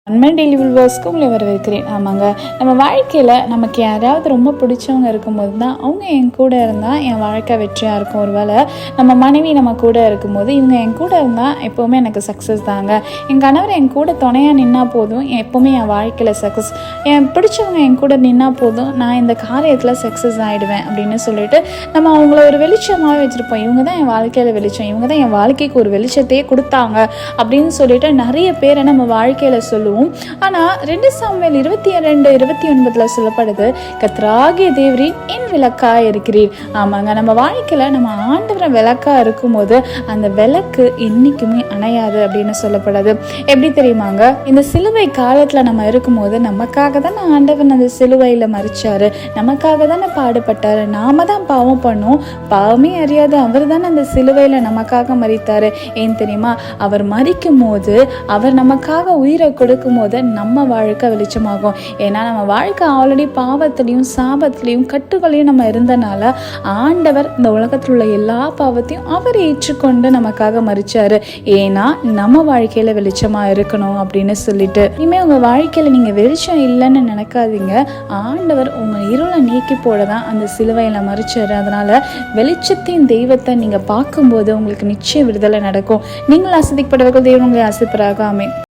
அன்மன் daily வில்வர்ஸ்க்கு உங்களை வரவேற்கிறேன். ஆமாங்க, நம்ம வாழ்க்கையில் நமக்கு யாராவது ரொம்ப பிடிச்சவங்க இருக்கும்போது தான் அவங்க என் கூட இருந்தால் என் வாழ்க்கை வெற்றியாக இருக்கும். ஒருவேளை நம்ம மனைவி நம்ம கூட இருக்கும்போது இவங்க என் கூட இருந்தால் எப்போவுமே எனக்கு சக்ஸஸ் தாங்க, என் கணவர் என் கூட துணையாக நின்னா போதும் எப்போவுமே என் வாழ்க்கையில் சக்ஸஸ், என் பிடிச்சவங்க என் கூட நின்னா போதும் நான் இந்த காரியத்தில் சக்ஸஸ் ஆகிடுவேன் அப்படின்னு சொல்லிட்டு நம்ம அவங்கள ஒரு வெளிச்சமாகவே வச்சுருப்போம். இவங்க தான் என் வாழ்க்கையில் வெளிச்சம், இவங்க தான் என் வாழ்க்கைக்கு ஒரு வெளிச்சத்தையே கொடுத்தாங்க அப்படின்னு சொல்லிட்டு நிறைய பேரை நம்ம வாழ்க்கையில் சொல்லுவோம். ஆனால் 2 சாமுவேல் 22:29 சொல்லப்படுது, கர்த்தராகிய தேவரீர் என் விளக்காய் இருக்கிறீர். ஆமாங்க, நம்ம வாழ்க்கையில் நம்ம ஆண்டவரை விளக்கா இருக்கும்போது அந்த விளக்கு என்றைக்குமே அணையாது அப்படின்னு சொல்லப்படுது. எப்படி தெரியுமாங்க, இந்த சிலுவை காலத்தில் நம்ம இருக்கும்போது நமக்காக தானே ஆண்டவன் அந்த சிலுவையில் மறிச்சாரு, நமக்காக தானே பாடுபட்டாரு, நாம தான் பாவம் பண்ணோம், பாவமே அறியாது அவர் தானே அந்த சிலுவையில் நமக்காக மறித்தாரு. ஏன் தெரியுமா, அவர் மறிக்கும் போது அவர் நமக்காக உயிரை கொடுக்கும் போது நம்ம வாழ்க்கை வெளிச்சமாகும். ஏன்னா நம்ம வாழ்க்கை ஆல்ரெடி பாவத்திலையும் சாபத்திலையும் கட்டுகளையும் நம்ம இருந்தனால ஆண்டவர் இந்த உலகத்தில் உள்ள எல்லா பாவத்தையும் அவர் ஏற்றுக்கொண்டு நமக்காக மறிச்சாரு. ஏன்னா நம்ம வாழ்க்கையில வெளிச்சமா இருக்கணும் அப்படின்னு சொல்லிட்டு. இனிமே உங்க வாழ்க்கையில நீங்க வெளிச்சம் இல்லைன்னு நினைக்காதீங்க, ஆண்டவர் உங்க இருளை நீக்கி போடதான் அந்த சிலுவையில மறிச்சாரு. அதனால வெளிச்சத்தின் தெய்வத்தை நீங்க பார்க்கும்போது உங்களுக்கு நிச்சயம் விடுதலை நடக்கும். நீங்கள் ஆசிரிக்கப்பட்டவர்கள் தேவன் உங்களை ஆசிர்ப்பராக. ஆமென்.